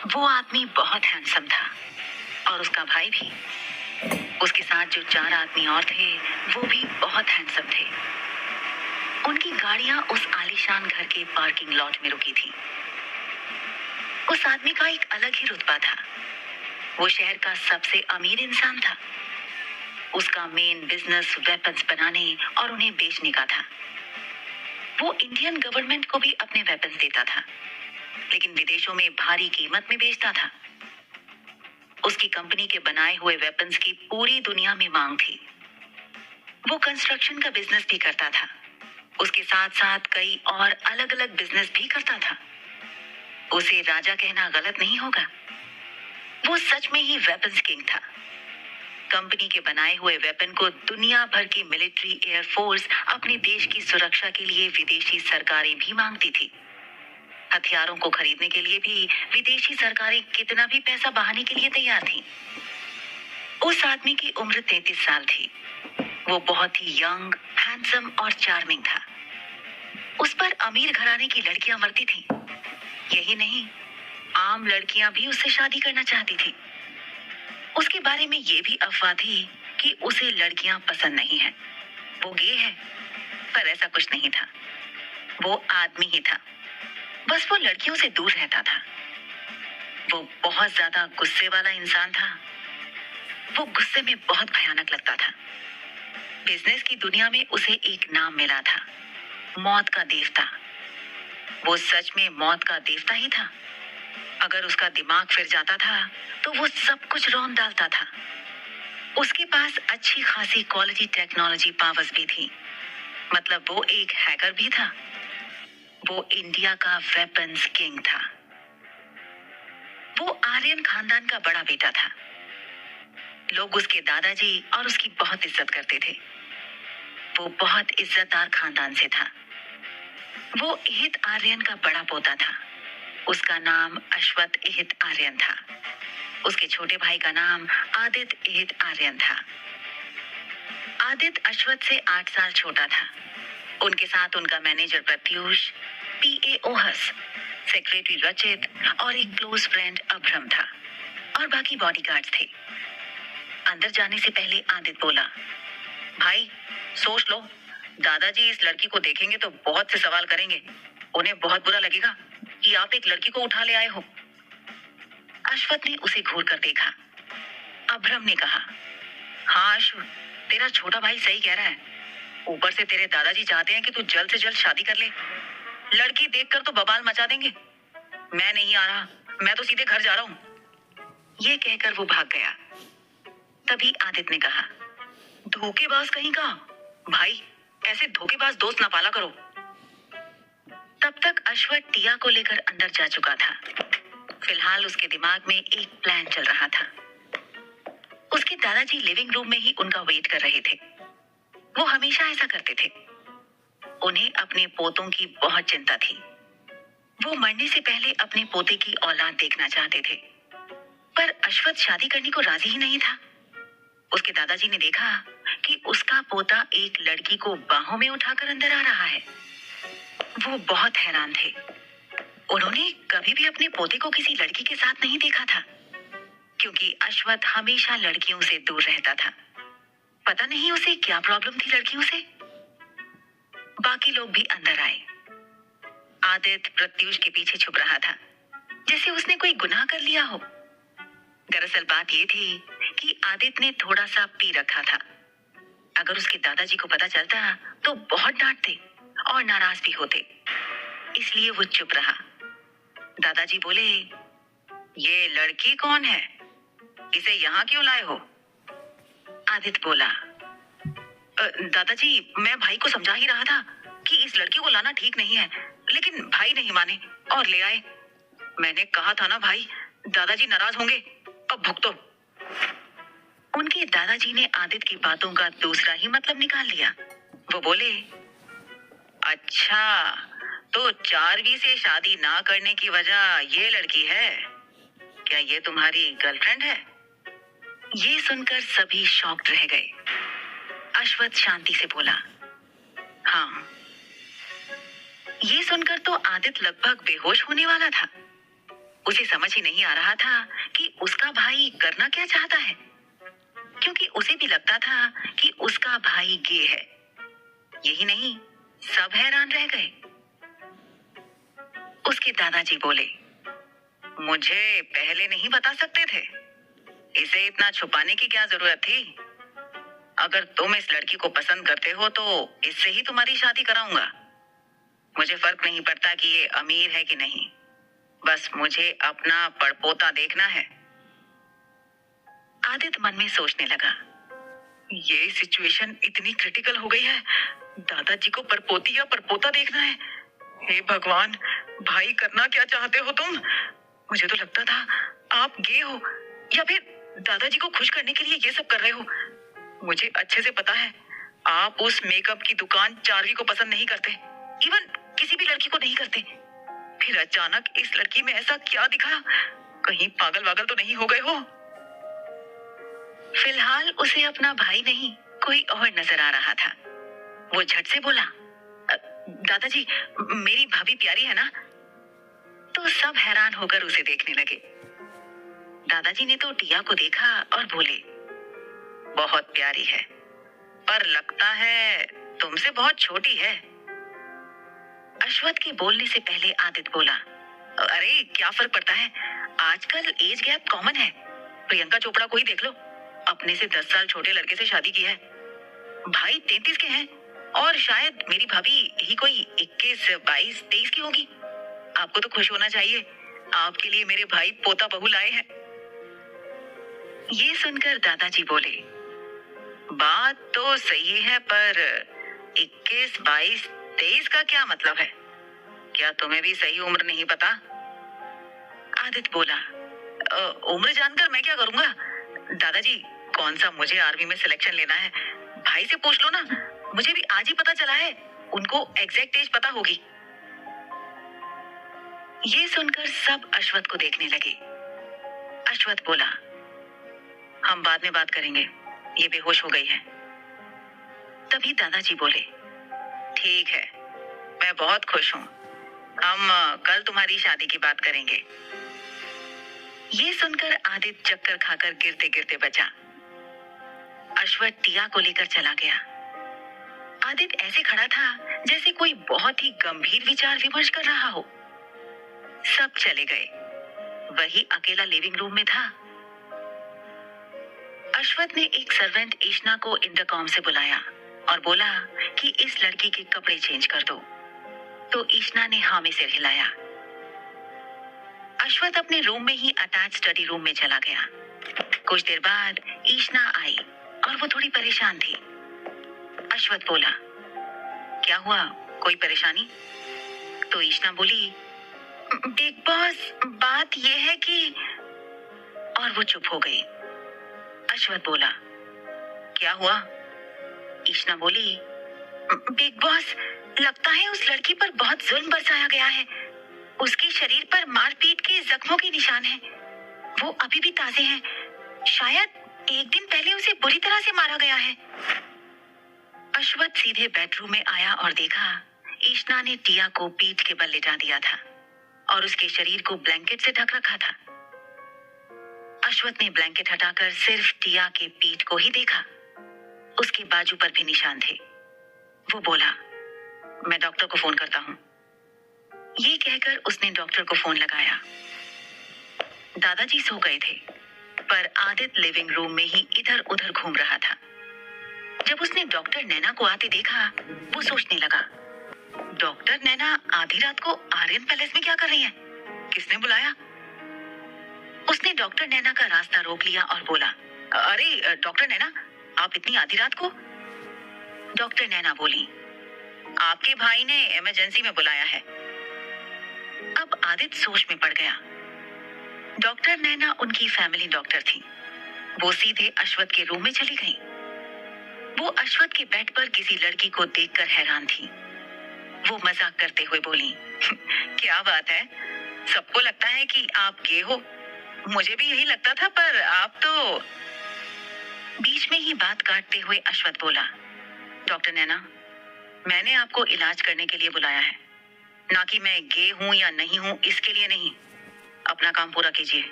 वो आदमी बहुत हैंडसम था और उसका भाई भी। उसके साथ जो 4 आदमी और थे वो भी बहुत हैंडसम थे। उनकी गाड़ियां उस आलीशान घर के पार्किंग लॉट में रुकी थी। उस आदमी का एक अलग ही रुतबा था। वो शहर का सबसे अमीर इंसान था। उसका मेन बिजनेस वेपन्स बनाने और उन्हें बेचने का था। वो इंडियन गवर्नमेंट को भी अपने वेपन्स देता था, लेकिन विदेशों में भारी कीमत में बेचता था। उसकी कंपनी के बनाए हुए वेपन्स की पूरी दुनिया में मांग थी। वो कंस्ट्रक्शन का बिजनेस भी करता था। उसके साथ साथ कई और अलग अलग बिजनेस भी करता था। उसे राजा कहना गलत नहीं होगा। वो सच में ही वेपन्स किंग था। कंपनी के बनाए हुए वेपन को दुनिया भर की मिलिट्री एयरफोर्स अपने देश की सुरक्षा के लिए विदेशी सरकारें भी मांगती थी। हथियारों को खरीदने के लिए भी विदेशी सरकारें कितना भी पैसा बहाने के लिए तैयार थीं। उस आदमी की उम्र 33 साल थी। वो बहुत ही यंग, हैंडसम और चार्मिंग था। उस पर अमीर घराने की लड़कियां मरती थीं। यही नहीं, आम लड़कियां भी उससे शादी करना चाहती थी। उसके बारे में ये भी अफवाह थी कि उसे लड़कियां पसंद नहीं हैं। वो गे है, पर ऐसा कुछ नहीं था। वो आदमी ही था, बस वो लड़कियों से दूर रहता था। वो बहुत ज्यादा गुस्से वाला इंसान था। वो गुस्से में बहुत भयानक लगता था। बिजनेस की दुनिया में उसे एक नाम मिला था, मौत का देवता। वो सच में मौत का देवता ही था। अगर उसका दिमाग फिर जाता था तो वो सब कुछ रौंद डालता था। उसके पास अच्छी खासी क्वालिटी टेक्नोलॉजी पावर्स भी थी। मतलब वो एक हैकर भी था। वो इंडिया का वेपन्स किंग था। वो आर्यन खानदान का बड़ा बेटा था। लोग उसके दादाजी और उसकी बहुत इज्जत करते थे। वो बहुत इज्जतदार खानदान से था। वो एहित आर्यन का बड़ा पोता था। उसका नाम अश्वत एहित आर्यन था। उसके छोटे भाई का नाम आदित्य एहित आर्यन था। आदित्य अश्वत से 8 साल छोटा था। उनके साथ उनका मैनेजर प्रत्यूष, पीए ओहस, सेक्रेटरी रचित और एक क्लोज फ्रेंड अभ्रम था और बाकी बॉडीगार्ड्स थे। अंदर जाने से पहले आदित्य बोला, भाई सोच लो, दादाजी इस लड़की को देखेंगे तो बहुत से सवाल करेंगे। उन्हें बहुत बुरा लगेगा कि आप एक लड़की को उठा ले आए हो। अश्वत ने उसे घूर कर देखा। अभ्रम ने कहा, हाँ अश्व, तेरा छोटा भाई सही कह रहा है। ऊपर से तेरे दादाजी चाहते हैं कि तू जल्द से जल्द शादी कर ले। लड़की देखकर तो बवाल मचा देंगे। मैं नहीं आ रहा, मैं तो सीधे घर जा रहा हूँ। ये कहकर वो भाग गया। तभी आदित्य ने कहा, धोखेबाज कहीं का, भाई ऐसे धोखेबाज दोस्त ना पाला करो। तब तक अश्वत टिया को लेकर अंदर जा चुका था। फिलहाल उसके दिमाग में एक प्लान चल रहा था। उसके दादाजी लिविंग रूम में ही उनका वेट कर रहे थे। वो हमेशा ऐसा करते थे। उन्हें अपने पोतों की बहुत चिंता थी। वो मरने से पहले अपने पोते की औलाद देखना चाहते थे। पर अश्वत शादी करने को राजी ही नहीं था। उसके दादाजी ने देखा कि उसका पोता एक लड़की को बाहों में उठाकर अंदर आ रहा है। वो बहुत हैरान थे। उन्होंने कभी भी अपने पोते को किसी लड़की के साथ नहीं देखा था, क्योंकि अश्वत हमेशा लड़कियों से दूर रहता था। पता नहीं उसे क्या प्रॉब्लम थी लड़कियों से। बाकी लोग भी अंदर आए। आदित्य प्रत्यूष के पीछे छुप रहा था, जैसे उसने कोई गुनाह कर लिया हो। दरअसल बात ये थी कि आदित्य ने थोड़ा सा पी रखा था। अगर उसके दादाजी को पता चलता तो बहुत डांटते और नाराज भी होते। इसलिए वो चुप रहा। दादाजी बोले, ये लड़की कौन है? इसे यहाँ क्यों लाए हो? आदित्य बोला, दादाजी मैं भाई को समझा ही रहा था कि इस लड़की को लाना ठीक नहीं है, लेकिन भाई नहीं माने और ले आए। मैंने कहा था ना भाई, दादाजी नाराज होंगे, अब भुगतो। उनके दादाजी ने आदित्य की बातों का दूसरा ही मतलब निकाल लिया। वो बोले, अच्छा तो 4वीं से शादी ना करने की वजह ये लड़की है? क्या ये तुम्हारी गर्लफ्रेंड है? ये सुनकर सभी शॉक्ड रह गए। अश्वत शांति से बोला, हाँ। ये सुनकर तो आदित्य लगभग बेहोश होने वाला था। उसे समझ ही नहीं आ रहा था कि उसका भाई करना क्या चाहता है, क्योंकि उसे भी लगता था कि उसका भाई गे है। यही नहीं, सब हैरान रह गए। उसके दादाजी बोले, मुझे पहले नहीं बता सकते थे? इसे इतना छुपाने की क्या जरूरत थी? अगर तुम इस लड़की को पसंद करते हो तो इससे ही तुम्हारी शादी कराऊंगा। मुझे फर्क नहीं पड़ता कि ये अमीर है कि नहीं, बस मुझे अपना पड़पोता देखना है। आदित्य मन में सोचने लगा, ये सिचुएशन इतनी क्रिटिकल हो गई है, दादाजी को परपोती या परपोता देखना है। हे भगवान, भाई करना क्या चाहते हो तुम? मुझे तो लगता था आप गे हो या फिर दादाजी को खुश करने के लिए ये सब कर रहे हो। मुझे अच्छे से पता है आप उस मेकअप की दुकान चार्वी को पसंद नहीं करते, इवन किसी भी लड़की को नहीं करते। फिर अचानक इस लड़की में ऐसा क्या दिखा? कहीं पागल वागल तो नहीं हो गए हो? फिलहाल उसे अपना भाई नहीं कोई और नजर आ रहा था। वो झट से बोला, दादाजी, मेरी भाभी प्यारी है ना? तो सब हैरान होकर उसे देखने लगे। दादाजी ने तो टिया को देखा और बोले, बहुत प्यारी है, पर लगता है तुमसे बहुत छोटी है। अश्वथ के बोलने से पहले आदित्य बोला, अरे क्या फर्क पड़ता है, आजकल एज गैप कॉमन है। प्रियंका चोपड़ा को ही देख लो, अपने से 10 साल छोटे लड़के से शादी की है। भाई 33 के हैं और शायद मेरी भाभी ही कोई 21, 22, 23 की होगी। आपको तो खुश होना चाहिए, आपके लिए मेरे भाई पोता बहू लाए हैं। ये सुनकर दादाजी बोले, बात तो सही है, पर 21, 22, 23 का क्या मतलब है? क्या तुम्हें भी सही उम्र नहीं पता? आदित्य बोला, उम्र जानकर मैं क्या करूंगा? दादाजी, कौन सा मुझे आर्मी में सिलेक्शन लेना है? भाई से पूछ लो ना, मुझे भी आज ही पता चला है, उनको एग्जैक्ट एज पता होगी। ये सुनकर सब अश्वथ को देखने लगे। अश्वथ बोला, हम बाद में बात करेंगे, ये बेहोश हो गई है। तभी दादाजी बोले, ठीक है, मैं बहुत खुश हूँ, हम कल तुम्हारी शादी की बात करेंगे। ये सुनकर आदित्य चक्कर खाकर गिरते गिरते बचा। अश्वथ टिया को लेकर चला गया। आदित्य ऐसे खड़ा था जैसे कोई बहुत ही गंभीर विचार विमर्श कर रहा हो। सब चले गए, वही अकेला लिविंग रूम में था। अश्वथ ने एक सर्वेंट ईशना को इंटरकॉम से बुलाया और बोला कि इस लड़की के कपड़े चेंज कर दो। तो ईशना ने हाँ में सिर हिलाया। अश्वथ अपने रूम में ही अटैच स्टडी रूम में चला गया। कुछ देर बाद ईशना आई और वो थोड़ी परेशान थी। अश्वथ बोला, क्या हुआ, कोई परेशानी? तो ईशना बोली, बिग बॉस, बात ये है कि, और वो चुप हो गई। अश्वथ बोला, क्या हुआ? ईशना बोली, बिग बॉस, लगता है उस लड़की पर बहुत जुल्म बरसाया गया है। उसके शरीर पर मारपीट के जख्मों के निशान हैं। वो अभी भी ताजे हैं। शायद एक दिन पहले उसे बुरी तरह से मारा गया है। अश्वथ सीधे बेडरूम में आया और देखा ईशना ने टिया को पीठ के बल लिटा दिया था और उसके शरीर को ब्लैंकेट से ढक रखा था। अश्वथ ने ब्लैंकेट हटाकर सिर्फ टिया के पीठ को ही देखा। उसके बाजू पर भी निशान थे। वो बोला, मैं डॉक्टर को फोन करता हूँ। ये कहकर उसने डॉक्टर को फोन लगाया। दादाजी सो गए थे, पर आदित्य लिविंग रूम में ही इधर उधर घूम रहा था। जब उसने डॉक्टर नैना को आते देखा, वो सोचने लगा, डॉक्टर नैना आधी रात को आर्यन पैलेस में क्या कर रही है? किसने बुलाया? उसने डॉक्टर नैना का रास्ता रोक लिया और बोला, अरे डॉक्टर नैना, आप इतनी आधी रात को? डॉक्टर नैना बोली, आपके भाई ने इमरजेंसी में बुलाया है। अब आदित्य सोच में पड़ गया। डॉक्टर नैना उनकी फैमिली डॉक्टर थी। वो सीधे अश्वथ के रूम में चली गई। वो अश्वथ के बेड पर किसी लड़की को देखकर हैरान थी। वो मजाक करते हुए बोली, क्या बात है, सबको लगता है कि आप गे हो। मुझे भी यही लगता था, पर आप तो। बीच में ही बात काटते हुए अश्वथ बोला, डॉक्टर नैना, मैंने आपको इलाज करने के लिए बुलाया है, ना कि मैं गे हूं या नहीं हूं इसके लिए नहीं। अपना काम पूरा कीजिए।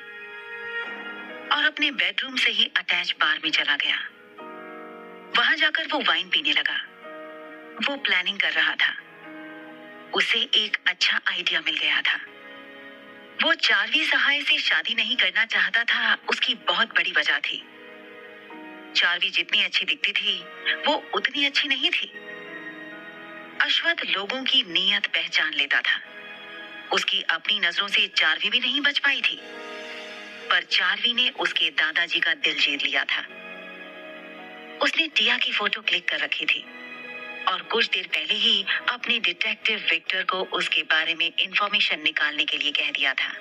और अपने बेडरूम से ही अटैच बार में चला गया। वहां जाकर वो वाइन पीने लगा। वो प्लानिंग कर रहा था। उसे एक अच्छा आइडिया मिल गया था। वो चार्वी सहाय से शादी नहीं करना चाहता था, उसकी बहुत बड़ी वजह थी। चार्वी जितनी अच्छी दिखती थी, वो उतनी अच्छी नहीं थी। अश्वथ लोगों की नीयत पहचान लेता था। उसकी अपनी नजरों से चार्वी भी नहीं बच पाई थी, पर चार्वी ने उसके दादाजी का दिल जीत लिया था। उसने टिया की फोटो क्लिक कर रखी थी और कुछ देर पहले ही अपने डिटेक्टिव विक्टर को उसके बारे में इंफॉर्मेशन निकालने के लिए कह दिया था।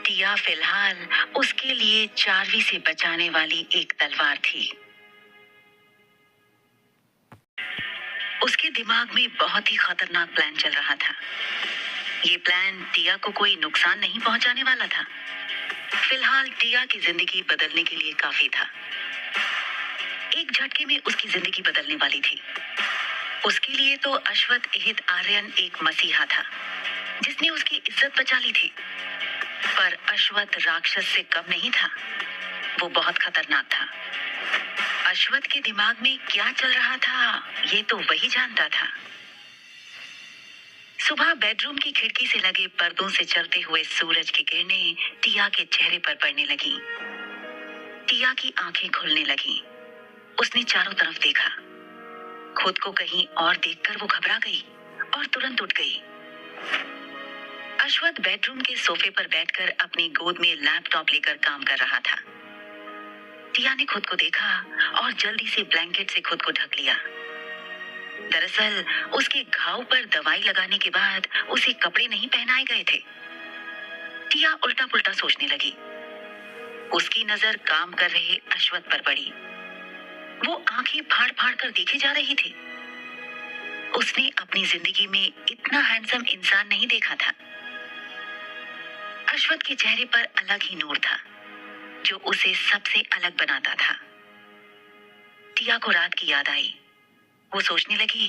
टिया फिलहाल उसके लिए चार्वी से बचाने वाली एक तलवार थी। उसके दिमाग में बहुत ही खतरनाक प्लान चल रहा था। ये प्लान टिया को कोई नुकसान नहीं पहुंचाने वाला था। फिलहाल टिया की जिंदगी बदलने के लिए काफी था। एक झटके में उसकी जिंदगी बदलने वाली थी। उसके लिए तो अश्वथ एहित आर्यन एक मसीहा था, जिसने उसकी इज्जत बचा ली थी। पर अश्वथ राक्षस से कम नहीं था। वो बहुत खतरनाक था। अश्वथ के दिमाग में क्या चल रहा था, ये तो वही जानता था। सुबह बेडरूम की खिड़की से लगे पर्दों से चलते हुए सूरज की किरणें टिया के चेहरे पर पड़ने लगी। टिया की आंखें खुलने लगी। उसने चारों तरफ देखा। खुद को कहीं और देखकर वो घबरा गई और तुरंत उठ गई। अश्वथ बेडरूम के सोफे पर बैठकर अपनी गोद में लैपटॉप लेकर काम कर रहा था। टिया ने खुद को देखा और जल्दी से ब्लैंकेट से खुद को ढक लिया। दरअसल उसके घाव पर दवाई लगाने के बाद उसे कपड़े नहीं पहनाए गए थे। टिया उल्टा पुल्टा सोचने लगी। उसकी नजर काम कर रहे अश्वथ पर पड़ी। वो आंखें फाड़ फाड़ कर देखे जा रही थी। उसने अपनी जिंदगी में इतना हैंडसम इंसान नहीं देखा था। अश्वथ के चेहरे पर अलग ही नूर था, जो उसे सबसे अलग बनाता था। टिया को रात की याद आई। वो सोचने लगी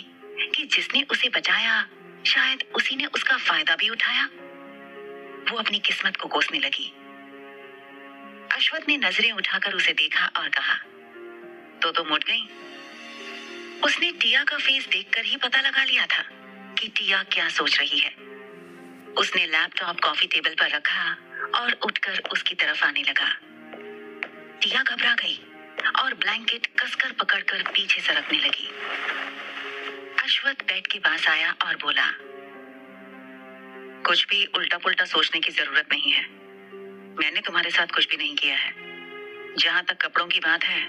कि जिसने उसे बचाया, शायद उसी ने उसका फायदा भी उठाया। वो अपनी किस्मत को कोसने लगी। अश्वथ ने नजरें उठाकर उसे देखा और कहा, तो तुम उठ गई। उसने टिया का फेस देखकर ही पता लगा लिया था कि टिया क्या सोच रही है। उसने लैपटॉप कॉफी टेबल पर रखा और उठकर उसकी तरफ आने लगा। टिया घबरा गई और ब्लैंकेट कसकर पकड़कर पीछे सरकने लगी। अश्वथ बेड के पास आया और बोला, कुछ भी उल्टा पुल्टा सोचने की जरूरत नहीं है। मैंने तुम्हारे साथ कुछ भी नहीं किया है। जहां तक कपड़ों की बात है,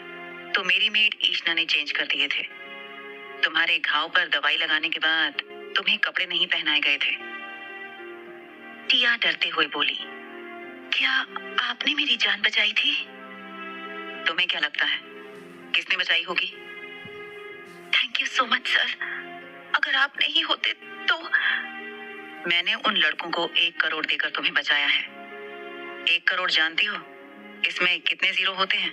तो मेरी मेड ईशना ने चेंज कर दिए थे। तुम्हारे घाव पर दवाई लगाने के बाद तुम्हें कपड़े नहीं पहनाए गए थे। टिया डरते हुए बोली, क्या आपने मेरी जान बचाई थी? तुम्हें क्या लगता है किसने बचाई होगी? Thank you so much sir. अगर आप नहीं होते तो। मैंने उन लड़कों को 1 करोड़ देकर तुम्हें बचाया है। 1 करोड़ जानती हो इसमें कितने जीरो होते हैं?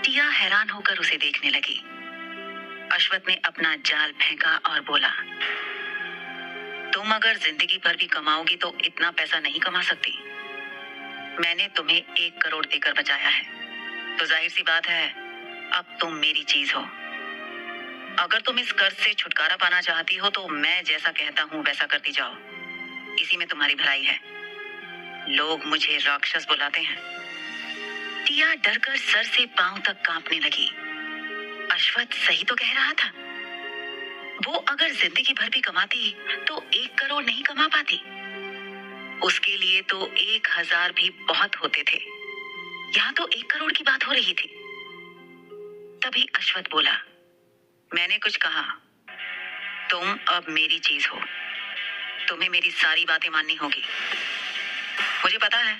टिया हैरान होकर उसे देखने लगी। अश्वथ ने अपना जाल फेंका और बोला, तुम अगर जिंदगी भर भी कमाओगी तो इतना पैसा नहीं कमा सकती। मैंने तुम्हें 1 करोड़ देकर बचाया है, तो जाहिर सी बात है अब तुम मेरी चीज हो। अगर तुम इस कर्ज से छुटकारा पाना चाहती हो तो मैं जैसा कहता हूँ वैसा करती जाओ। इसी में तुम्हारी भलाई है। लोग मुझे राक्षस बुलाते हैं। टिया डरकर सर से पांव तक कांपने लगी। अश्वथ सही तो कह रहा था। वो अगर जिंदगी भर भी कमाती तो 1 करोड़ नहीं कमा पाती। उसके लिए तो 1000 भी बहुत होते थे। यहाँ तो 1 करोड़ की बात हो रही थी। तभी अश्वथ बोला, मैंने कुछ कहा? तुम अब मेरी चीज हो। तुम्हें मेरी सारी बातें माननी होगी। मुझे पता है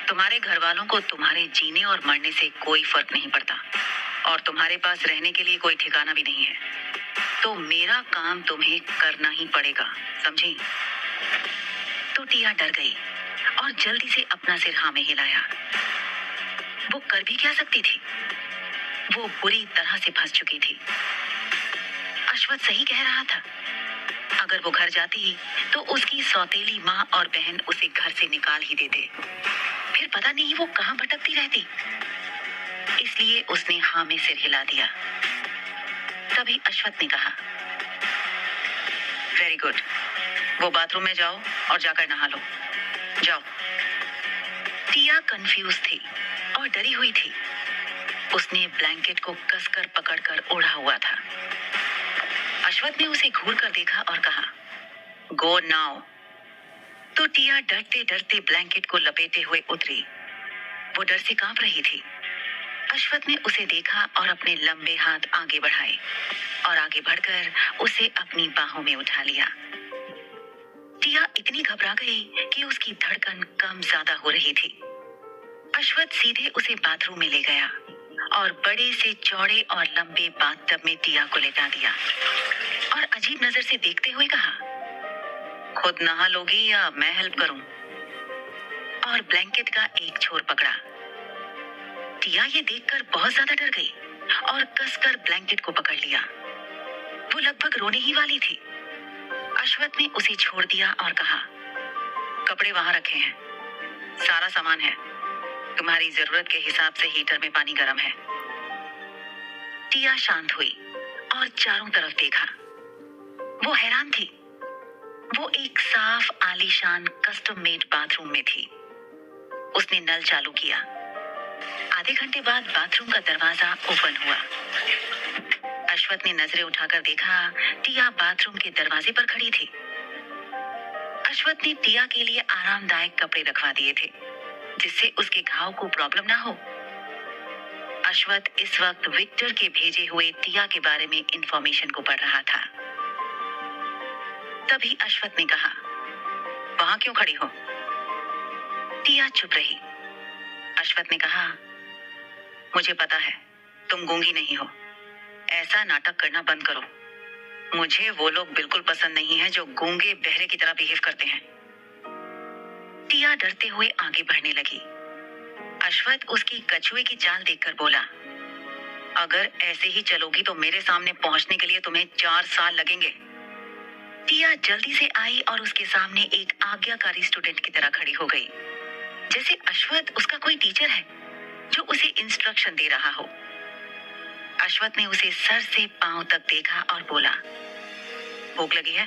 तुम्हारे घर वालों को तुम्हारे जीने और मरने से कोई फर्क नहीं पड़ता, और तुम्हारे पास रहने के लिए कोई ठिकाना भी नहीं है। तो मेरा काम तुम्हें करना ही पड़ेगा, समझी? तो टिया डर गई और जल्दी से अपना सिर हाँ में हिलाया। वो कर भी क्या सकती थी? वो बुरी तरह से फंस चुकी थी। अश्वथ सही कह रहा था। अगर वो घर जाती तो उसकी सौतेली माँ और बहन उसे घर से निकाल ही देते। फिर पता नहीं वो कहाँ भटकती रहती। इसलिए उसने हाँ में सिर हिला दिया। तभी अश्वथ ने कहा, वेरी गुड, वो बाथरूम में जाओ और जाकर नहा लो, जाओ। टिया कंफ्यूज थी और डरी हुई थी। उसने ब्लैंकेट को कसकर पकड़कर ओढ़ा हुआ था। अश्वथ ने उसे घूर कर देखा और कहा, गो नाउ। तो टिया डरते डरते ब्लैंकेट को लपेटे हुए उतरी। वो डर से कांप रही थी। अश्वथ ने उसे देखा और अपने लंबे हाथ आगे बढ़ाए और आगे बढ़कर उसे अपनी बाहों में उठा लिया। टिया इतनी घबरा गई कि उसकी धड़कन कम ज्यादा हो रही थी। अश्वथ सीधे उसे बाथरूम में ले गया और बड़े से चौड़े और लंबे बाथटब में टिया को लेटा दिया और अजीब नजर से देखते हुए कहा, खुद नहा लोगी या मैं हेल्प करूं? और ब्लैंकेट का एक छोर पकड़ा। टिया ये देखकर बहुत ज्यादा डर गई और कसकर ब्लैंकेट को पकड़ लिया। वो लगभग रोने ही वाली थी। अश्वथ ने उसे छोड़ दिया और कहा, कपड़े वहां रखे हैं, सारा सामान है, तुम्हारी जरूरत के हिसाब से हीटर में पानी गर्म है। टिया शांत हुई और चारों तरफ देखा। वो हैरान थी। वो एक साफ आलीशान कस्टम मेड बाथरूम में थी। उसने नल चालू किया। आधे घंटे बाद बाथरूम का दरवाजा ओपन हुआ। अश्वथ ने नजरें उठाकर देखा, टिया बाथरूम के दरवाजे पर खड़ी थी। अश्वथ ने टिया के लिए आरामदायक कपड़े रखवा दिए थे, जिससे उसके घाव को प्रॉब्लम ना हो। अश्वथ इस वक्त विक्टर के भेजे हुए टिया के बारे में इंफॉर्मेशन को पढ़ रहा था। तभी अश्वथ ने कहा, वहां क्यों खड़ी हो? टिया चुप रही। अश्वथ ने कहा, मुझे पता है तुम गूंगी नहीं हो, ऐसा नाटक करना बंद करो। मुझे वो लोग बिल्कुल पसंद नहीं है जो गूंगे बहरे की तरह बिहेव करते हैं। टिया डरते हुए आगे बढ़ने लगी। अश्वथ उसकी कछुए की चाल देखकर बोला, अगर ऐसे ही चलोगी तो मेरे सामने पहुंचने के लिए तुम्हें 4 साल लगेंगे। टिया जल्दी से आई और उसके सामने एक आज्ञाकारी स्टूडेंट की तरह खड़ी हो गई, जैसे अश्वथ उसका कोई टीचर है जो उसे इंस्ट्रक्शन दे रहा हो। अश्वथ ने उसे सर से पांव तक देखा और बोला, भूख लगी है?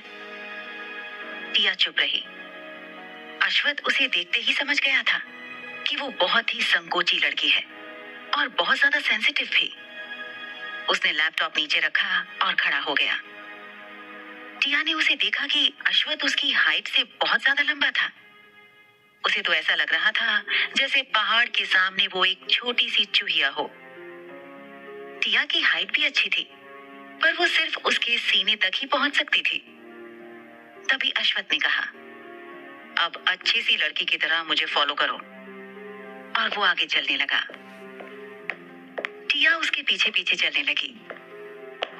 टिया चुप रही। अश्वथ उसे देखते ही समझ गया था कि वो बहुत ही संकोची लड़की है और बहुत ज्यादा सेंसिटिव भी। उसने लैपटॉप नीचे रखा और खड़ा हो गया। टिया ने उसे देखा कि अश्वथ उसकी हाइट से बहुत ज्यादा लंबा था। उसे तो ऐसा लग रहा था जैसे पहाड़ के सामने वो एक छोटी सी चूहिया हो। टिया की हाइट भी अच्छी थी, पर वो सिर्फ उसके सीने तक ही पहुंच सकती थी। तभी अश्वथ ने कहा, अब अच्छी सी लड़की की तरह मुझे फॉलो करो। और वो आगे चलने लगा। टिया उसके पीछे पीछे चलने लगी।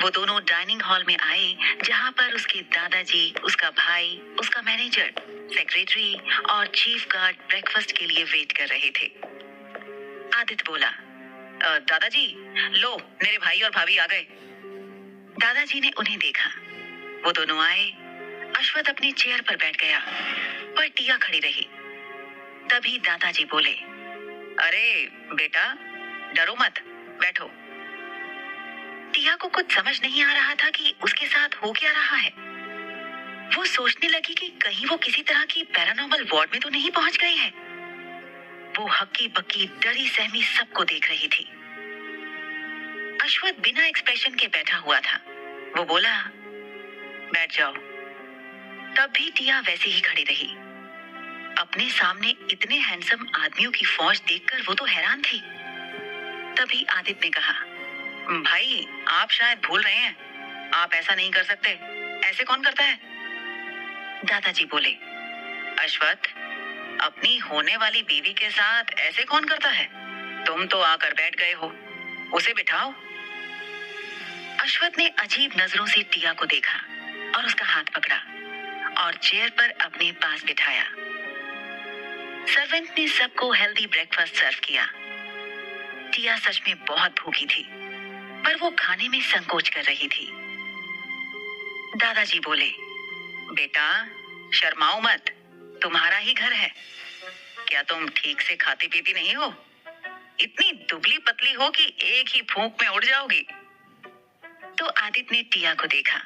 वो दोनों डाइनिंग हॉल में आए, जहां पर उसके दादाजी, उसका भाई, उसका मैनेजर, सेक्रेटरी और चीफ गार्ड ब्रेकफास्ट के लिए वेट कर रहे थे। आदित्य बोला, दादाजी, लो मेरे भाई और भाभी आ गए। दादाजी ने उन्हें देखा। वो दोनों आए। अश्वथ अपनी चेयर पर बैठ गया, पर टिया खड़ी रही। तभी दादाजी बोले, अरे बेटा, डरो मत, बैठो। टिया को कुछ समझ नहीं आ रहा था कि उसके साथ हो क्या रहा है। वो सोचने लगी कि कहीं वो किसी तरह की पैरानॉर्मल वार्ड में तो नहीं पहुंच गई है। वो हक्की बक्की डरी सहमी सबको देख रही थी। अश्वथ बिना एक्सप्रेशन के बैठा हुआ था। वो बोला, बैठ जाओ। तब भी टिया वैसे ही खड़ी रही। अपने सामने इतने हैंडसम आदमियों की फौज देखकर वो तो हैरान थी। तभी आदित्य ने कहा, भाई आप शायद भूल रहे हैं, आप ऐसा नहीं कर सकते। ऐसे कौन करता है? दादाजी बोले, अश्वथ, अपनी होने वाली बीवी के साथ ऐसे कौन करता है? तुम तो आकर बैठ गए हो, उसे बिठाओ। अश्वथ ने अजीब नजरों से टिया को देखा और उसका हाथ पकड़ा और चेयर पर अपने पास बिठाया। सर्वेंट ने सबको हेल्दी ब्रेकफास्ट सर्व किया। टिया सच में बहुत भूखी थी, पर वो खाने में संकोच कर रही थी। दादाजी बोले, बेटा, शर्माओ मत, तुम्हारा ही घर है। क्या तुम ठीक से खाती पीती नहीं हो? इतनी दुबली पतली हो कि एक ही फूंक में उड़ जाओगी। तो आदित्य ने टिया को देखा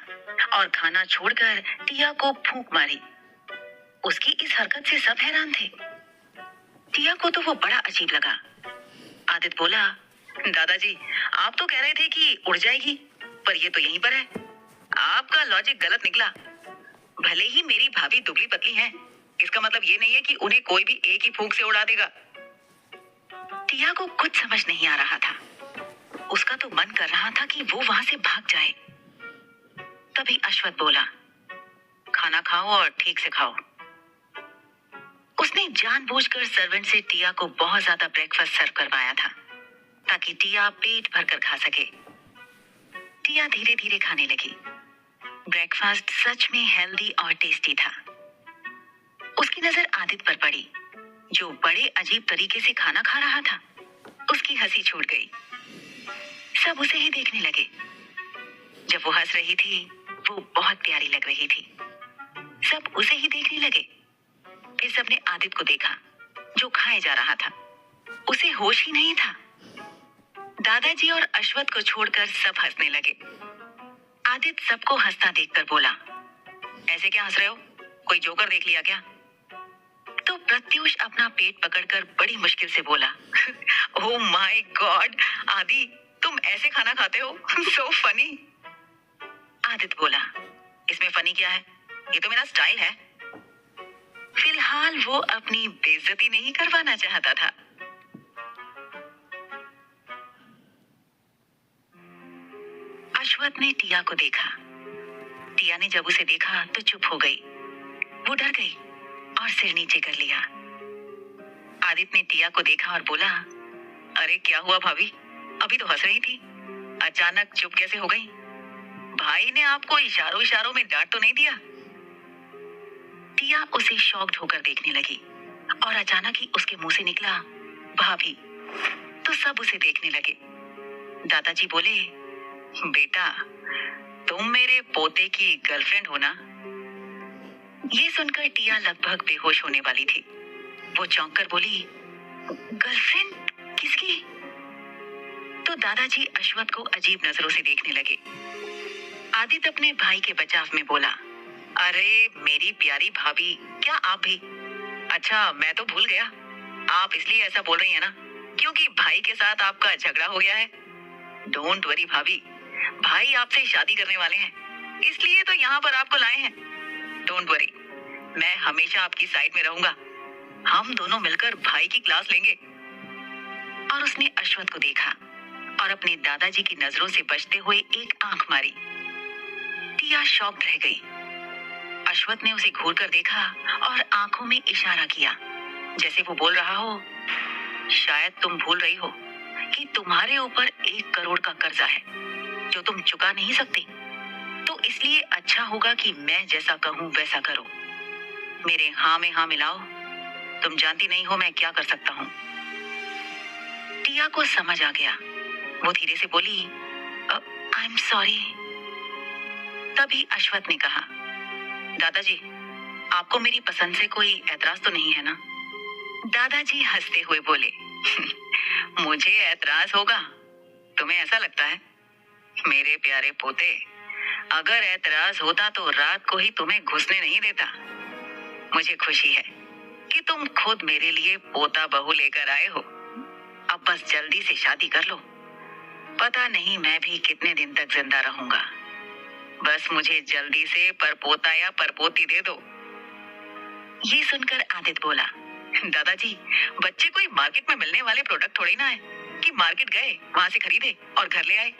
और खाना छोड़कर टिया को फूंक मारी। उसकी इस हरकत से सब हैरान थे। टिया को तो वो बड़ा अजीब लगा। आदित्य बोला, दादाजी, आप तो कह रहे थे कि उड़ जाएगी, पर ये तो यहीं पर है। आपका लॉजिक गलत निकला। भले ही मेरी भाभी दुबली पतली है, इसका मतलब ये नहीं है कि उन्हें कोई भी एक ही फूंक से उड़ा देगा। टिया को कुछ समझ नहीं आ रहा था। उसका तो मन कर रहा था कि वो वहां से भाग जाए। तभी अश्वथ बोला, खाना खाओ और ठीक से खाओ। उसने जानबूझकर सर्वेंट से टिया को बहुत ज्यादा ब्रेकफास्ट सर्व करवाया था, ताकि टिया पेट भरकर खा सके। टिया धीरे धीरे खाने लगी। ब्रेकफास्ट सच में हेल्दी और टेस्टी था। उसकी नजर आदित्य पर पड़ी, जो बड़े अजीब तरीके से खाना खा रहा था। उसकी हंसी छूट गई। सब उसे ही देखने लगे। जब वो हंस रही थी, वो बहुत प्यारी लग रही थी। सब उसे ही देखने लगे। फिर सबने आदित्य को देखा, जो खाए जा रहा था। उसे होश ही नहीं था। दादाजी और अश्वथ को छोड़कर सब हंसने लगे। आदित्य सबको हंसता देखकर बोला, ऐसे क्या हंस रहे हो? कोई जोकर देख लिया क्या? तो प्रत्युष अपना पेट पकड़कर बड़ी मुश्किल से बोला, ओह माय गॉड, आदि, तुम ऐसे खाना खाते हो? So funny. आदित्य बोला, इसमें फनी क्या है? ये तो मेरा स्टाइल है। फिलहाल वो अपनी बेइज्जती नहीं करवाना चाहता था। अश्वथ ने टिया को देखा। टिया ने जब उसे देखा तो चुप हो गई। वो डर गई और सिर नीचे कर लिया। आदित्य ने टिया को देखा और बोला, अरे क्या हुआ भाभी? अभी तो हंस रही थी, अचानक चुप कैसे हो गई? भाई ने आपको इशारों इशारों में डांट तो नहीं दिया? टिया उसे शॉक्ड होकर देखने लगी और अचानक ही उसके मुंह से निकला, भाभी। तो सब उसे देखने लगे। दादाजी बोले, बेटा, तुम मेरे पोते की गर्लफ्रेंड हो ना? ये सुनकर टिया लगभग बेहोश होने वाली थी। वो चौंक कर बोली, गर्लफ्रेंड किसकी? तो दादाजी अश्वथ को अजीब नजरों से देखने लगे। आदित्य अपने भाई के बचाव में बोला, अरे मेरी प्यारी भाभी, क्या आप भी? अच्छा, मैं तो भूल गया। आप इसलिए ऐसा बोल रही हैं ना क्योंकि भाई के साथ आपका झगड़ा हो गया है? डोंट वरी भाभी, भाई आपसे शादी करने वाले हैं, इसलिए तो यहाँ पर आपको लाए हैं। डोंट वरी, मैं हमेशा आपकी साइड में रहूंगा। हम दोनों मिलकर भाई की क्लास लेंगे। और उसने अश्वथ को देखा और अपने दादाजी की नजरों से बचते हुए एक आंख मारी। टिया शॉक्ड रह गई। अश्वथ ने उसे घूर कर देखा और आंखों में इशारा किया, जैसे वो बोल रहा हो, शायद तुम भूल रही हो कि तुम्हारे ऊपर 1 करोड़ का कर्जा है जो तुम चुका नहीं सकती। तो इसलिए अच्छा होगा कि मैं जैसा कहूं वैसा करो। मेरे हाँ में हाँ मिलाओ। तुम जानती नहीं हो मैं क्या कर सकता हूँ। टिया को समझ आ गया। वो धीरे से बोली, आई एम सॉरी। तभी अश्वथ ने कहा, दादाजी, आपको मेरी पसंद से कोई एतराज तो नहीं है ना? दादाजी हंसते हुए बोले, मुझे एतराज होगा? तुम्हें ऐसा लगता है? मेरे प्यारे पोते, अगर एतराज होता तो रात को ही तुम्हें घुसने नहीं देता। मुझे खुशी है कि तुम खुद मेरे लिए पोता बहू लेकर आए हो। अब बस जल्दी से शादी कर लो। पता नहीं मैं भी कितने दिन तक जिंदा रहूंगा। बस मुझे जल्दी से परपोता या परपोती दे दो। ये सुनकर आदित्य बोला, दादाजी, बच्चे कोई मार्केट में मिलने वाले प्रोडक्ट थोड़ी ना है कि मार्केट गए, वहां से खरीदे और घर ले आए।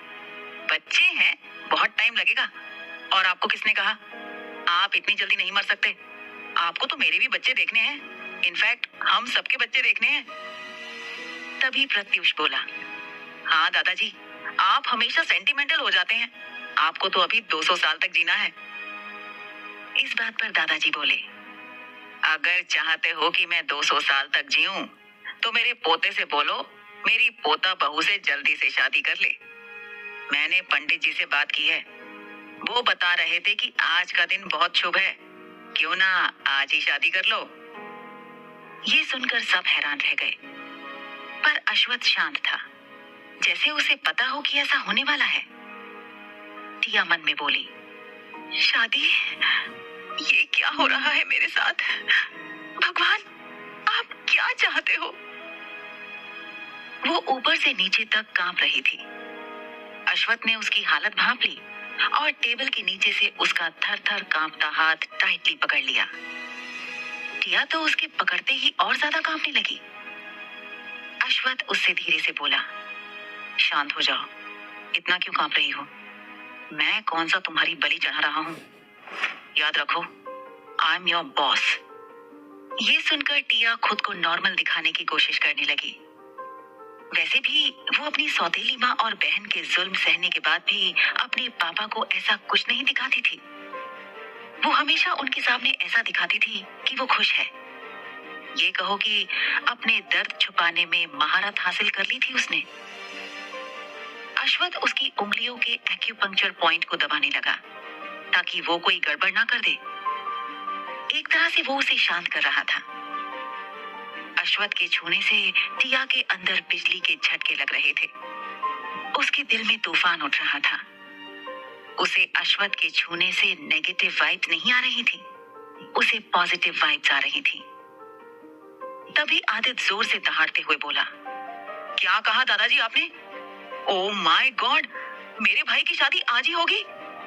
बच्चे हैं, बहुत टाइम लगेगा। और आपको किसने कहा? आप इतनी जल्दी नहीं मर सकते। आपको तो मेरे भी बच्चे देखने हैं। इनफैक्ट हम सबके बच्चे देखने हैं। तभी प्रत्युष बोला, हाँ दादाजी, आप हमेशा सेंटिमेंटल हो जाते हैं। आपको तो अभी 200 साल तक जीना है। इस बात पर दादाजी बोले, अगर चाहते हो कि मैं 200 साल तक जीऊं, तो मेरे पोते से बोलो मेरी पोता बहू से जल्दी से शादी कर ले। मैंने पंडित जी से बात की है। वो बता रहे थे कि आज का दिन बहुत शुभ है क्यों ना आज ही शादी कर लो। ये सुनकर सब हैरान रह गए, पर अश्वथ शांत था, जैसे उसे पता हो कि ऐसा होने वाला है। टिया मन में बोली, शादी? ये क्या हो रहा है मेरे साथ? भगवान, आप क्या चाहते हो? वो ऊपर से नीचे तक कांप रही थी। अश्वथ ने उसकी हालत भांप ली और टेबल के नीचे से उसका थर थर कांपता हाथ टाइटली पकड़ लिया। टिया तो उसके पकड़ते ही और ज्यादा कांपने लगी। अश्वथ उससे धीरे से बोला, शांत हो जाओ, इतना क्यों कांप रही हो? मैं कौन सा तुम्हारी बलि चढ़ा रहा हूँ? याद रखो, आई एम योर बॉस। ये सुनकर टिया खुद को नॉर्मल दिखाने की कोशिश करने लगी। वैसे भी वो अपनी सौतेली माँ और बहन के जुल्म सहने के बाद भी अपने पापा को ऐसा कुछ नहीं दिखाती थी। वो हमेशा उनके सामने ऐसा दिखाती थी कि वो खुश है। ये कहो कि अपने दर्द छुपाने में महारत हासिल कर ली थी उसने। अश्वथ उसकी उंगलियों के एक्यूपंक्चर पॉइंट को दबाने लगा ताकि वो कोई गड़बड़ ना कर दे। एक तरह से वो उसे शांत कर रहा था। अश्वथ के छूने से टिया के अंदर बिजली के झटके लग रहे थे। उसके दिल में तूफान उठ रहा था। उसे अश्वथ के छूने से नेगेटिव वाइब्स नहीं आ रही थी, उसे पॉजिटिव वाइब्स आ रही थी। तभी आदित्य जोर से दहाड़ते हुए बोला, क्या कहा दादाजी आपने? ओह माय गॉड, मेरे भाई की शादी आज ही होगी?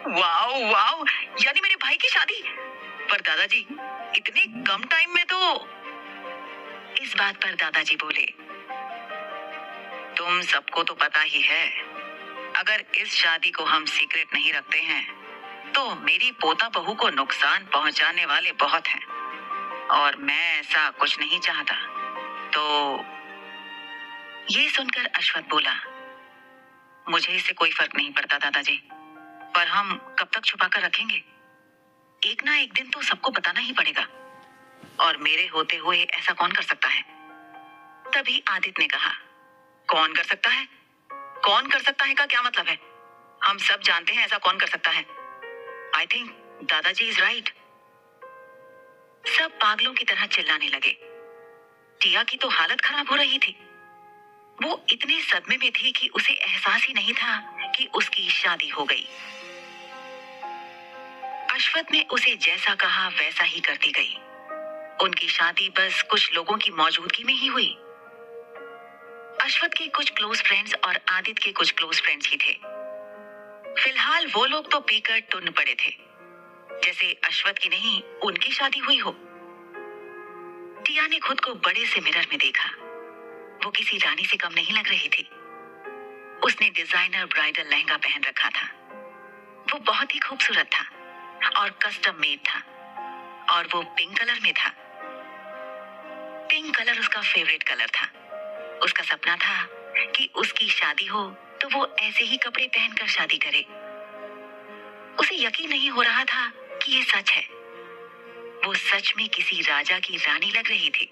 वाओ वाओ, यानी मेरे भाई की शादी? पर दादाजी, इतने कम टाइम में तो। इस बात पर दादाजी बोले, तुम सबको तो पता ही है, अगर इस शादी को हम सीक्रेट नहीं रखते हैं तो मेरी पोता बहू को नुकसान पहुंचाने वाले बहुत हैं और मैं ऐसा कुछ नहीं चाहता। तो ये सुनकर अश्वथ बोला, मुझे इससे कोई फर्क नहीं पड़ता दादाजी, पर हम कब तक छुपा कर रखेंगे? एक ना एक दिन तो सबको बताना ही पड़ेगा, और मेरे होते हुए ऐसा कौन कर सकता है? तभी आदित्य ने कहा, कौन कर सकता है? कौन कर सकता है का क्या मतलब है? हम सब जानते हैं ऐसा कौन कर सकता है। आई थिंक दादाजी इज राइट। सब पागलों की तरह चिल्लाने लगे। टिया की तो हालत खराब हो रही थी। वो इतने सदमे में थी कि उसे एहसास ही नहीं था कि उसकी शादी हो गई। अश्वथ ने उसे जैसा कहा वैसा ही करती गई। उनकी शादी बस कुछ लोगों की मौजूदगी में ही हुई। अश्वथ के कुछ क्लोज फ्रेंड्स और आदित्य के कुछ क्लोज फ्रेंड्स ही थे। फिलहाल वो लोग तो पीकर टुन्न पड़े थे, जैसे अश्वथ की नहीं उनकी शादी हुई हो। टिया ने खुद को बड़े से मिरर में देखा। वो किसी रानी से कम नहीं लग रही थी। उसने डिजाइनर ब्राइडल लहंगा पहन रखा था। वो बहुत ही खूबसूरत था और कस्टम मेड था, और वो पिंक कलर में था। पिंक कलर उसका फेवरेट कलर था। उसका सपना था कि उसकी शादी हो तो वो ऐसे ही कपड़े पहनकर शादी करे। उसे यकीन नहीं हो रहा था कि ये सच है। वो सच में किसी राजा की रानी लग रही थी।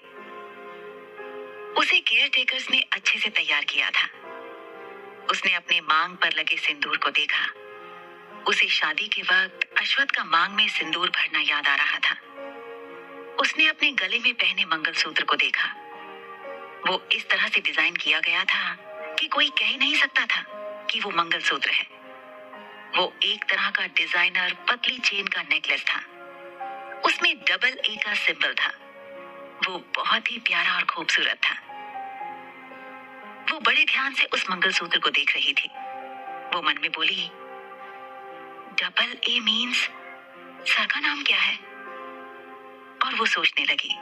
उसे केयर टेकर्स ने अच्छे से तैयार किया था। उसने अपने मांग पर लगे सिंदूर को देखा। उसे शादी के वक्त अश्वथ का मांग में सिंदूर भरना याद आ रहा था। उसने अपने गले में पहने मंगलसूत्र को देखा। वो इस तरह से डिजाइन किया गया था कि कोई कह नहीं सकता था कि वो मंगलसूत्र है। वो एक तरह का डिजाइनर पतली चेन का नेकलेस था। उसमें डबल ए का सिंबल था। वो बहुत ही प्यारा और खूबसूरत था। वो बड़े ध्यान से उस मंगलसूत्र को देख रही थी। वो मन में बोली, डबल ए मीन्स सर का नाम क्या है? और वो सोचने लगी।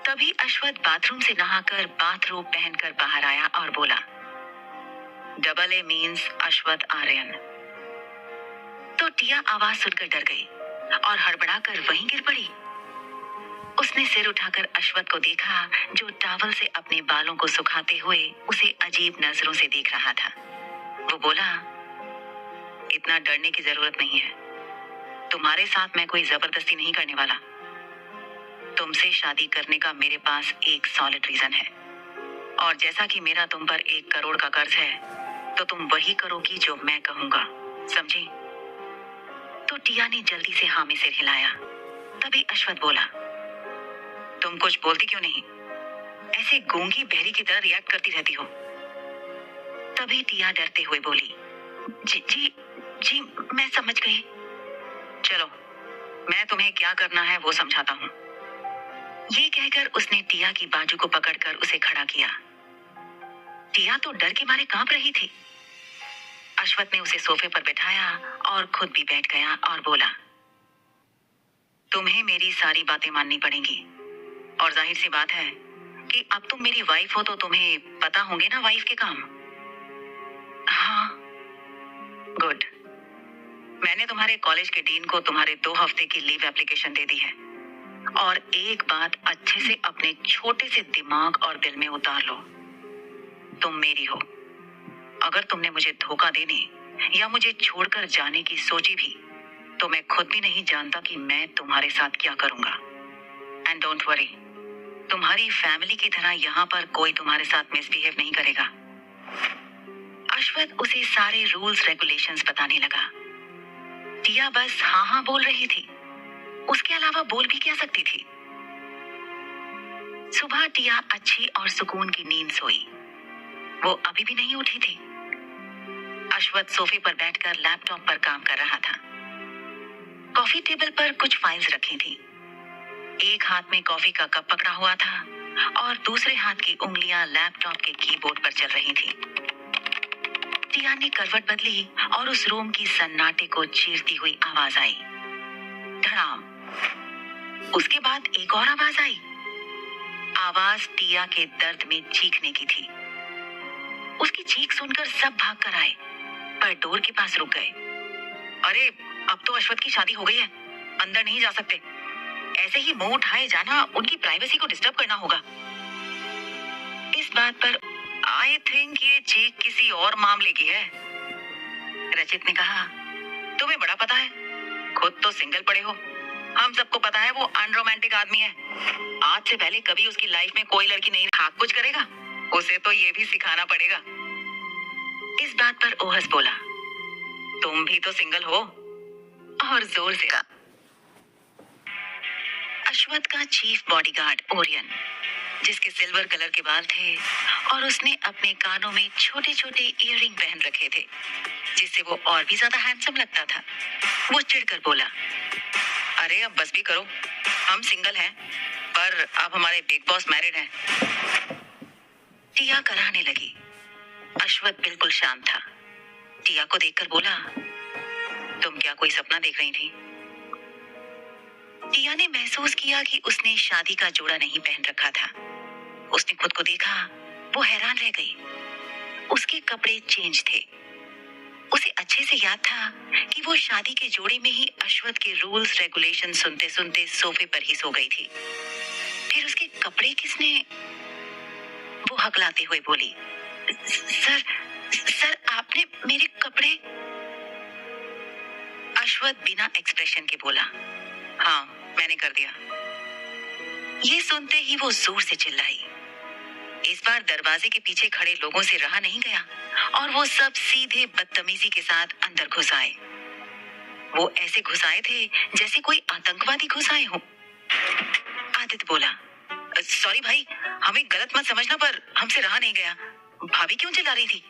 तभी अश्वथ बाथरूम से नहाकर बाथरोब पहनकर बाहर आया और बोला, double A means Ashwath Aryan. तो टिया आवाज सुनकर डर गई और हड़बड़ाकर वहीं गिर पड़ी। उसने सिर उठाकर अश्वथ को देखा, जो टॉवल से अपने बालों को सुखाते हुए उसे अजीब नजरों से देख रहा था। वो बोला, इतना डरने की जरूरत नहीं है। तुम्हारे साथ मैं कोई जबरदस्ती नहीं करने वाला। तुमसे शादी करने का मेरे पास एक सॉलिड रीजन है, और जैसा कि मेरा तुम पर 1 करोड़ का कर्ज है, तो तुम वही करोगी जो मैं कहूंगा, समझी? तो टिया ने जल्दी से हाँ में सिर हिलाया। तभी अश्वथ बोला, तुम कुछ बोलती क्यों नहीं? ऐसे गूंगी बहरी की तरह रिएक्ट करती रहती हो। तभी टिया डरते हुए बोली, जी जी जी मैं समझ गई। चलो मैं तुम्हें क्या करना है वो समझाता हूँ। ये कहकर उसने टिया की बाजू को पकड़कर उसे खड़ा किया। टिया तो डर के मारे कांप रही थी। अश्वथ ने उसे सोफे पर बैठाया और खुद भी बैठ गया और बोला, तुम्हें मेरी सारी बातें माननी पड़ेंगी। और जाहिर सी बात है कि अब तुम मेरी वाइफ हो तो तुम्हें पता होंगे ना वाइफ के काम। हाँ। गुड। मैंने तुम्हारे कॉलेज के डीन को तुम्हारे 2 हफ्ते की लीव एप्लीकेशन दे दी है। और एक बात अच्छे से अपने छोटे से दिमाग और दिल में उतार लो, तुम मेरी हो। अगर तुमने मुझे धोखा देने या मुझे छोड़कर जाने की सोची भी तो मैं खुद भी नहीं जानता कि मैं तुम्हारे साथ क्या करूंगा। एंड डोंट वरी, तुम्हारी फैमिली की तरह यहाँ पर कोई तुम्हारे साथ मिसबिहेव नहीं करेगा। अश्वथ उसे सारे रूल्स रेगुलेशंस बताने लगा। टिया बस हाँ हाँ बोल रही थी, उसके अलावा बोल भी क्या सकती थी। सुबह टिया अच्छी और सुकून की नींद सोई। वो अभी भी नहीं उठी थी। अश्वथ सोफे पर बैठकर लैपटॉप पर काम कर रहा था। कॉफी टेबल पर कुछ फाइल्स रखी थी। एक हाथ में कॉफी का कप पकड़ा हुआ था और दूसरे हाथ की उंगलियां लैपटॉप के कीबोर्ड पर चल रही थी। टिया ने करवट बदली और उस रूम की सन्नाटे को चीरती हुई आवाज आई, धड़ाम। उसके बाद एक और आवाज आई। आवाज टिया के दर्द में चीखने की थी। उसकी चीख सुनकर सब भाग कर आए, पर डोर के पास रुक गए। अरे अब तो अश्वथ की शादी हो गई है, अंदर नहीं जा सकते। ऐसे ही मुंह उठाए जाना उनकी प्राइवेसी को डिस्टर्ब करना होगा। इस बात पर आई थिंक ये चीख किसी और मामले की है। रचित ने कहा, तुम्हें बड़ा पता है, खुद तो सिंगल पड़े हो। हम सबको पता है वो अनरोमांटिक आदमी है। आज से पहले कभी उसकी लाइफ में कोई लड़की नहीं हाथ कुछ करेगा, उसे तो ये भी सिखाना पड़ेगा। इस बात पर ओहस बोला, तुम भी तो सिंगल हो। और जोर से कहा। अश्वथ का चीफ बॉडीगार्ड ओरियन, जिसके सिल्वर कलर के बाल थे और उसने अपने कानों में छोटे छोटे इयररिंग पहन रखे थे, जिससे वो और भी ज्यादा हैंडसम लगता था, वो चिढ़कर बोला, अरे अब बस भी करो, हम सिंगल हैं, पर अब हमारे बिग बॉस मैरिड हैं। टिया कराहने लगी। अश्वथ बिल्कुल शांत था। टिया को देखकर बोला, तुम क्या कोई सपना देख रही थी? टिया ने महसूस किया कि उसने शादी का जोड़ा नहीं पहन रखा था। उसने खुद को देखा, वो हैरान रह गई। उसके कपड़े चेंज थे। उसे अच्छे से याद था कि वो शादी के जोड़े में ही अश्वथ के रूल्स रेगुलेशन सुनते सुनते सोफे पर ही सो गई थी। फिर उसके कपड़े किसने? वो हकलाते हुए बोली, सर सर आपने मेरे कपड़े? अश्वथ बिना एक्सप्रेशन के बोला, हाँ मैंने कर दिया। ये सुनते ही वो जोर से चिल्लाई। इस बार दरवाजे के पीछे खड़े लोगों से रहा नहीं गया और वो सब सीधे बदतमीजी के साथ अंदर घुस आए। वो ऐसे घुस आए थे जैसे कोई आतंकवादी घुस आए हो। आदित्य बोला, सॉरी भाई, हमें गलत मत समझना, पर हमसे रहा नहीं गया। भाभी क्यों चिल्ला रही थी?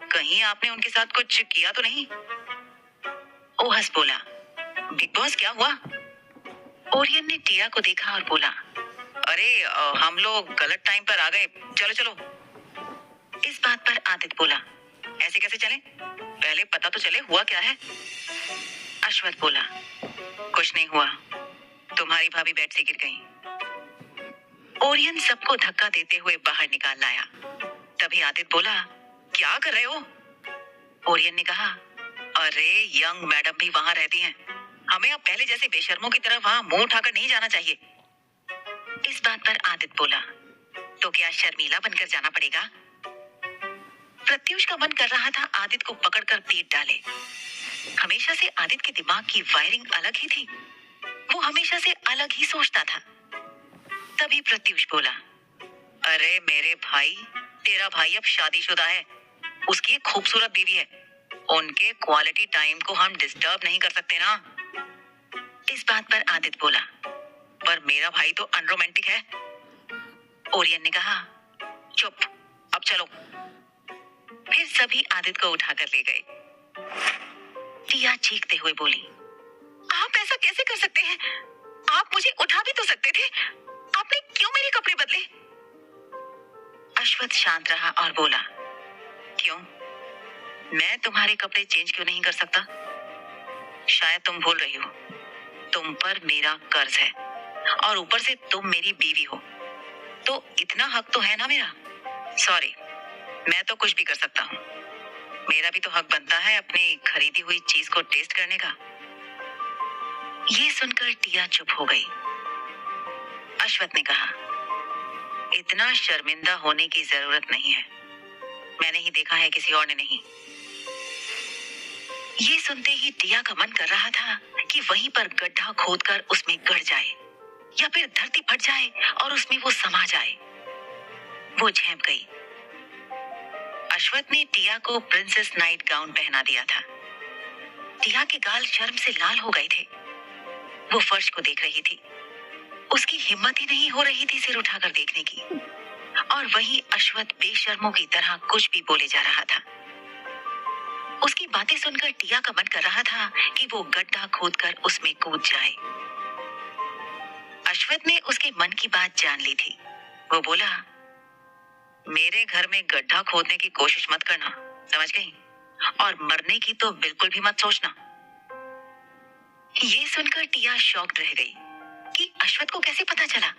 कहीं आपने उनके साथ कुछ किया तो नहीं? ओहस बोला, बिग बॉस क्या हुआ? ओरियन ने टिया को देखा और बोला, अरे हम लोग गलत टाइम पर आ गए, चलो चलो। इस बात पर आदित्य बोला, ऐसे कैसे चलें? पहले पता तो चले हुआ क्या है। अश्वथ बोला, कुछ नहीं हुआ, तुम्हारी भाभी बेड से गिर गई। ओरियन सबको धक्का देते हुए बाहर निकाल लाया। तभी आदित्य बोला, क्या कर रहे हो? ओरियन ने कहा, अरे यंग मैडम भी वहां रहती हैं, हमें अब पहले जैसे बेशर्मों की तरह वहां मुंह उठाकर नहीं जाना चाहिए। इस बात पर आदित्य बोला, तो क्या शर्मीला बनकर जाना पड़ेगा? प्रत्युष का मन कर रहा था आदित्य को पकड़कर पीट डाले। हमेशा से आदित्य के दिमाग की वायरिंग अलग ही थी। वो हमेशा से अलग ही सोचता था। तभी प्रत्युष बोला, अरे मेरे भाई, तेरा भाई अब शादीशुदा है, उसकी एक खूबसूरत बीवी है, उनके क्वालिटी टाइम को हम डिस्टर्ब नहीं कर सकते ना। इस बात पर आदित्य बोला, पर मेरा भाई तो अनरोमांटिक है। ओरियन ने कहा, चुप, अब चलो। फिर सभी आदित्य को उठाकर ले गए। टिया चीखते हुए बोली, आप ऐसा कैसे कर सकते हैं? आप मुझे उठा भी तो सकते थे। आपने क्यों मेरे कपड़े बदले? अश्वथ शांत रहा और बोला, क्यों? मैं तुम्हारे कपड़े चेंज क्यों नहीं कर सकता? शायद तुम भूल रही हो, तुम पर मेरा कर्ज है और ऊपर से तुम मेरी बीवी हो, तो इतना हक तो है ना मेरा। सॉरी, मैं तो कुछ भी कर सकता हूँ। मेरा भी तो हक बनता है अपनी खरीदी हुई चीज को टेस्ट करने का। ये सुनकर टिया चुप हो गई। अश्वथ ने कहा, इतना शर्मिंदा होने की जरूरत नहीं है, मैंने ही देखा है, किसी और ने नहीं। ये सुनते ही टिया का मन कर रहा था कि वहीं पर गड्ढा खोदकर उसमें गड़ जाए या फिर धरती फट जाए और उसमें वो समा जाए। वो झेप गई। अश्वथ ने टिया को प्रिंसेस नाइट गाउन पहना दिया था। टिया के गाल शर्म से लाल हो गए थे। वो फर्श को देख रही थी। उसकी हिम्मत ही नहीं हो रही थी सिर उठाकर देखने की। और वहीं अश्वथ बेशर्मों की तरह कुछ भी बोले जा रहा था। उसकी बातें सुनकर टिया का मन कर रहा था कि वो गड्ढा खोदकर उसमें कूद जाए। अश्वथ ने उसके मन की बात जान ली थी। वो बोला, मेरे घर में गड्ढा खोदने की कोशिश मत करना, समझ गई? और मरने की तो बिल्कुल भी मत सोचना। ये सुनकर टिया शॉक्ड रह गई कि अश्वथ को कैसे पता चला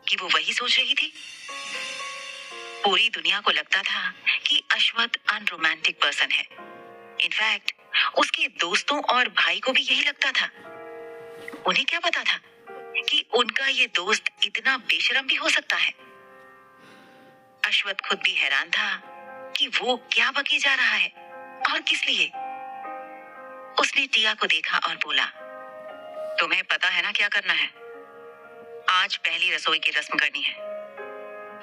कि वो वही सोच रही थी। पूरी दुनिया को लगता था कि अश्वथ अनरोमांटिक पर्सन है। इनफैक्ट उसके दोस्तों और भाई को भी यही लगता था। उन्हें क्या पता था कि उनका ये दोस्त इतना बेशरम भी हो सकता है। अश्वथ खुद भी हैरान था कि वो क्या बके जा रहा है और किस लिए। उसने टिया को देखा और बोला, तुम्हें पता है ना क्या करना है? आज पहली रसोई की रस्म करनी है।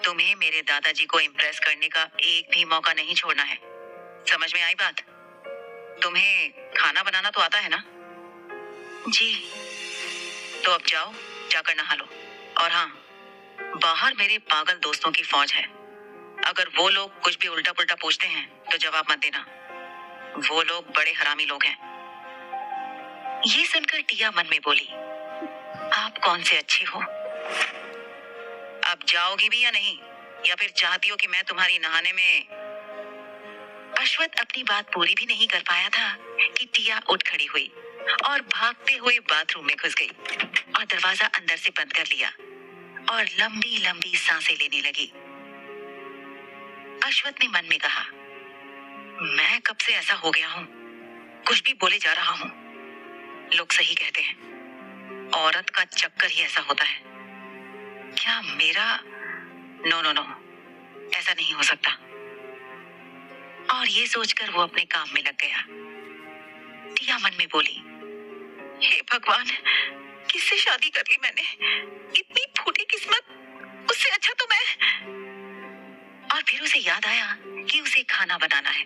तुम्हें मेरे दादाजी को इम्प्रेस करने का एक भी मौका नहीं छोड़ना है। समझ में आई बात? तुम्हें खाना बनाना तो आता है ना? जी। तो अब जाओ, जाकर नहा लो। और हाँ, बाहर मेरे पागल दोस्तों की फौज है। अगर वो लोग कुछ भी उल्टा पुल्टा पूछते हैं तो जवाब मत देना। वो लोग बड़े हरामी लोग हैं। ये सुनकर टिया मन में बोली, आप कौन से अच्छे हो? अब जाओगी भी या नहीं, या फिर चाहती हो कि मैं तुम्हारी नहाने में? अश्वथ अपनी बात पूरी भी नहीं कर पाया था कि टिया उठ खड़ी हुई और भागते हुए बाथरूम में घुस गई और दरवाजा अंदर से बंद कर लिया और लंबी लंबी सांसें लेने लगी। अश्वथ ने मन में कहा, मैं कब से ऐसा हो गया हूँ, कुछ भी बोले जा रहा हूँ। लोग सही कहते हैं, औरत का चक्कर ही ऐसा होता है। क्या मेरा? नो नो नो, ऐसा नहीं हो सकता। और ये सोचकर वो अपने काम में लग गया। टिया मन में बोली, हे भगवान, किससे शादी कर ली मैंने? इतनी फूटी किस्मत, उससे अच्छा तो मैं। और फिर उसे याद आया कि उसे खाना बनाना है।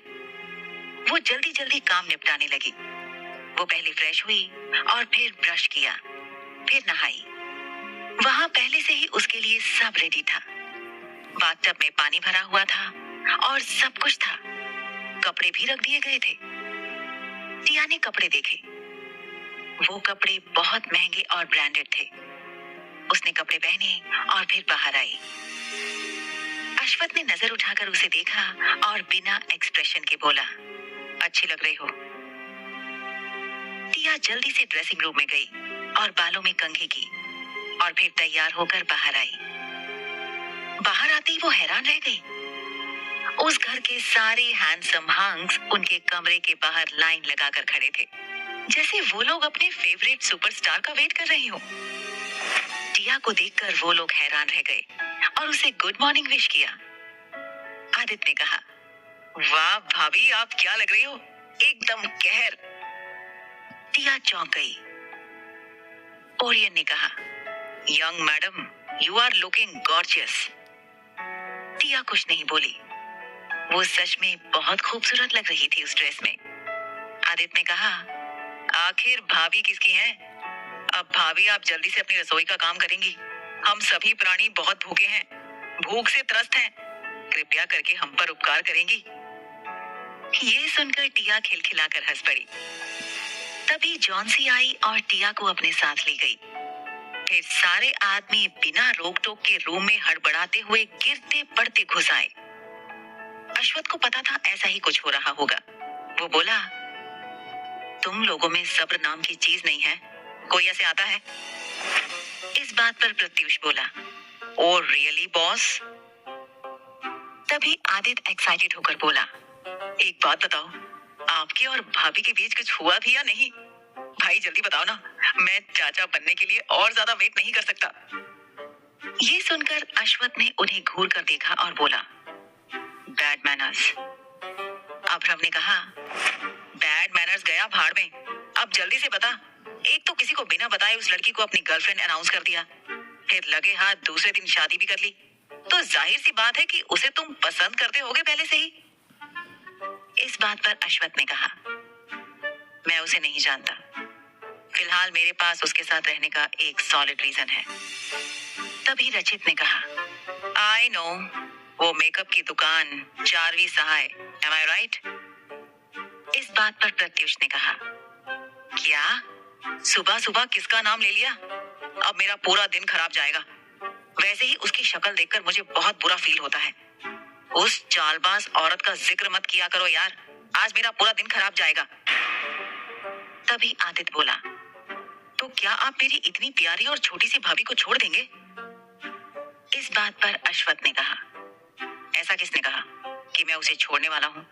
वो जल्दी जल्दी काम निपटाने लगी। वो पहले फ्रेश हुई और फिर ब्रश किया, फिर नहाई। वहां पहले से ही उसके लिए सब रेडी था। बाथटब में पानी भरा हुआ था और सब कुछ था। कपड़े भी रख दिए गए थे। टिया ने कपड़े देखे। वो कपड़े बहुत महंगे और ब्रांडेड थे। उसने कपड़े पहने और फिर बाहर आई। अश्वथ ने नजर उठाकर उसे देखा और बिना एक्सप्रेशन के बोला, अच्छी लग रही हो। टिया जल्दी से ड्रेसिंग रूम में गई और बालों में कंघी की और फिर तैयार होकर बाहर आई। बाहर आते ही वो हैरान रह गई। उस घर के सारे हैंडसम हंग्स उनके कमरे के बाहर लाइन लगाकर खड़े थे, जैसे वो लोग अपने फेवरेट सुपरस्टार का वेट कर रहे हो। टिया को देखकर वो लोग हैरान रह गए और उसे गुड मॉर्निंग विश किया। आदित्य ने कहा, वाह भाभी, आप क्या लग रही हो, एकदम कहर। टिया चौंक गई। ओरियन ने कहा, young madam, you are looking gorgeous. Tia कुछ नहीं बोली। वो सच में बहुत खूबसूरत लग रही थी उस ड्रेस में। आदित्य ने कहा, आखिर भाभी किसकी हैं? अब भाभी आप जल्दी से अपनी रसोई का काम करेंगी। हम सभी प्राणी बहुत भूखे हैं, भूख से त्रस्त हैं। कृपया करके हम पर उपकार करेंगी। ये सुनकर टिया खिलखिलाकर हंस पड़ी। तभी जॉन्सी आई और टिया को अपने साथ ले गई। फिर सारे आदमी बिना रोक टोक के रूम में हड़बड़ाते हुए गिरते पड़ते घुस आए। अश्वत्थ को पता था ऐसा ही कुछ हो रहा होगा। वो बोला, तुम लोगों में सब्र नाम की चीज नहीं है, कोई ऐसे आता है? इस बात पर प्रत्युष बोला, ओ रियली बॉस? तभी आदित्य एक्साइटेड होकर बोला, एक बात बताओ, आपके और भाभी के बीच कुछ हुआ भी या नहीं? भाई जल्दी बताओ ना, मैं चाचा बनने के लिए और ज्यादा वेट नहीं कर सकता। ये सुनकर अश्वत्थ ने उन्हें घूर कर देखा और बोला, बैड मैनर्स। अभ्रम ने कहा, बैड मैनर्स गया भाड़ में। अब जल्दी से बता, एक तो किसी को बिना बताए उस लड़की को अपनी गर्लफ्रेंड अनाउंस कर दिया, फिर लगे हाथ दूसरे दिन शादी भी कर ली, तो जाहिर सी बात है कि उसे तुम पसंद करते होगे पहले से ही। इस बात पर अश्वत्थ ने कहा, मैं उसे नहीं जानता। फिलहाल मेरे पास उसके साथ रहने का एक सॉलिड रीजन है। तभी रचित ने कहा, आई नो, वो मेकअप की दुकान, चारवी सहाय, एम आई राइट? इस बात पर प्रत्युष ने कहा, क्या सुबह सुबह किसका नाम ले लिया? अब मेरा पूरा दिन खराब जाएगा। वैसे ही उसकी शक्ल देखकर मुझे बहुत बुरा फील होता है। उस चालबाज औरत का जिक्र मत किया करो यार, आज मेरा पूरा दिन खराब जाएगा। तभी आदित्य बोला, तो क्या आप मेरी इतनी प्यारी और छोटी सी भाभी को छोड़ देंगे? इस बात पर अश्वत्थ ने कहा, ऐसा किसने कहा कि मैं उसे छोड़ने वाला हूँ?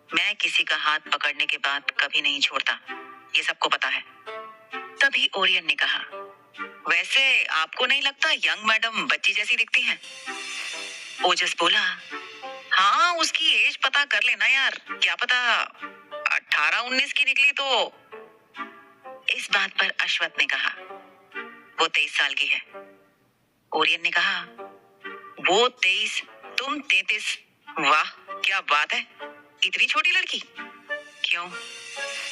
मैं किसी का हाथ पकड़ने के बाद कभी नहीं छोड़ता, ये सबको पता है। तभी ओरियन ने कहा, वैसे आपको नहीं लगता यंग मैडम बच्ची जैसी दिखती हैं? ओजस बोला, हाँ उसकी एज पता कर लेना यार, क्या पता 18-19 की निकली तो। इस बात पर अश्वत्थ ने कहा, वो 23 साल की है। ओरियन ने कहा, वो 23, तुम 33, वाह क्या बात है, इतनी छोटी लड़की। क्यों,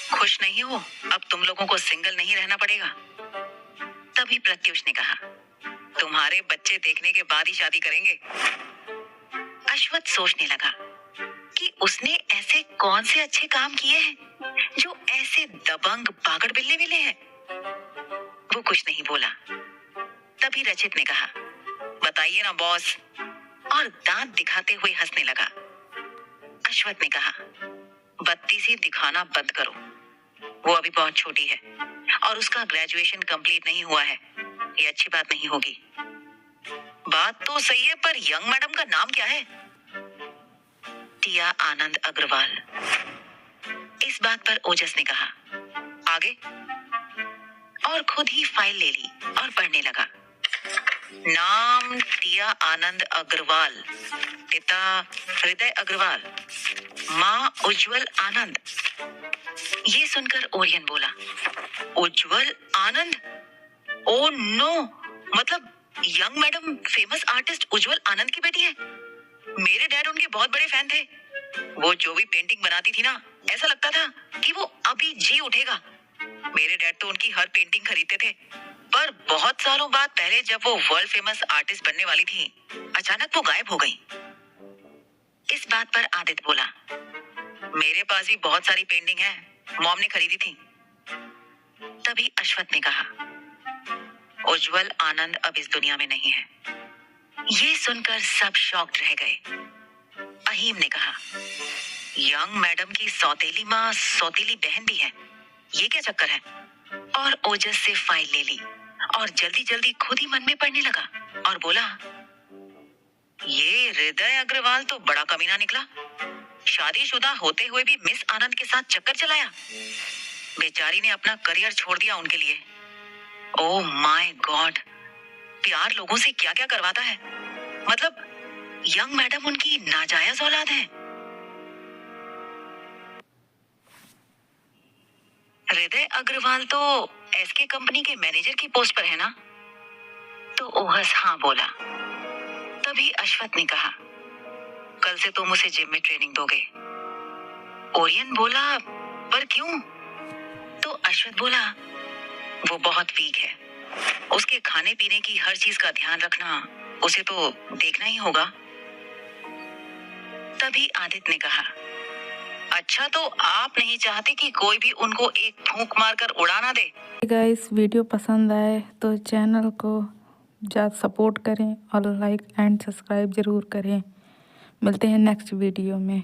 खुश नहीं हो? अब तुम लोगों को सिंगल नहीं रहना पड़ेगा। तभी प्रत्युष ने कहा, तुम्हारे बच्चे देखने के बाद ही शादी करेंगे। अश्वत्थ सोचने लगा कि उसने ऐसे कौन से अच्छे काम किए हैं जो ऐसे दबंग पागड़ बिल्ले मिले हैं। वो कुछ नहीं बोला। तभी रचित ने कहा, बताइए ना बॉस, और दांत दिखाते हुए हंसने लगा। अश्वत्थ ने कहा, बत्ती सी दिखाना बंद करो, वो अभी बहुत छोटी है और उसका ग्रेजुएशन कंप्लीट नहीं हुआ है, ये अच्छी बात नहीं होगी। बात तो सही है, पर यंग मैडम का नाम क्या है? टिया आनंद अग्रवाल। इस बात पर ओजस ने कहा, आगे? और खुद ही फाइल ले ली और पढ़ने लगा। नाम टिया आनंद अग्रवाल, पिता हृदय अग्रवाल, माँ उज्जवल आनंद। ये सुनकर ओरियन बोला, उज्जवल आनंद? ओ नो, मतलब यंग मैडम फेमस आर्टिस्ट उज्जवल आनंद की बेटी है। मेरे डैड उनके बहुत बड़े फैन थे। वो जो भी पेंटिंग बनाती थी ना, ऐसा लगता था कि वो अभी जी उठेगा। मेरे डैड तो उनकी हर पेंटिंग खरीदते थे, पर बहुत सालों बाद पहले जब वो वर्ल्ड फेमस आर्टिस्ट बनने वाली थी, अचानक वो गायब हो गई। इस बात पर आदित्य बोला, मेरे पास भी बहुत सारी पेंटिंग है, मॉम ने खरीदी थी। तभी अश्वत्थ ने कहा, उज्जवल आनंद अब इस दुनिया में नहीं है। ये सुनकर सब शॉक्ड रह गए। अहीम ने कहा, यंग मैडम की सौतेली माँ सौतेली बहन भी है, ये क्या चक्कर है? और ओजस से फाइल ले ली और जल्दी जल्दी खुद ही मन में पढ़ने लगा और बोला, ये हृदय अग्रवाल तो बड़ा कमीना निकला। शादीशुदा होते हुए भी मिस आनंद के साथ चक्कर चलाया। बेचारी ने अपना करियर छोड़ दिया उनके लिए। ओह माय गॉड, प्यार लोगों से क्या क्या करवाता है। मतलब यंग मैडम उनकी नाजायज औलाद है। हृदय अग्रवाल तो एसके कंपनी के मैनेजर की पोस्ट पर है ना? तो ओहस हाँ बोला। तभी अश्वत्थ ने कहा, कल से तुम उसे जिम में ट्रेनिंग दोगे। ओरियन बोला, पर क्यों? तो अश्वत्थ बोला, वो बहुत वीक है। उसके खाने पीने की हर चीज का ध्यान रखना उसे तो देखना ही होगा। तभी आदित्य ने कहा, अच्छा तो आप नहीं चाहते कि कोई भी उनको एक फूंक मारकर उड़ा ना दे? गाइस, वीडियो पसंद आए तो चैनल को ज़्यादा सपोर्ट करें और लाइक एंड सब्सक्राइब ज़रूर करें। मिलते हैं नेक्स्ट वीडियो में।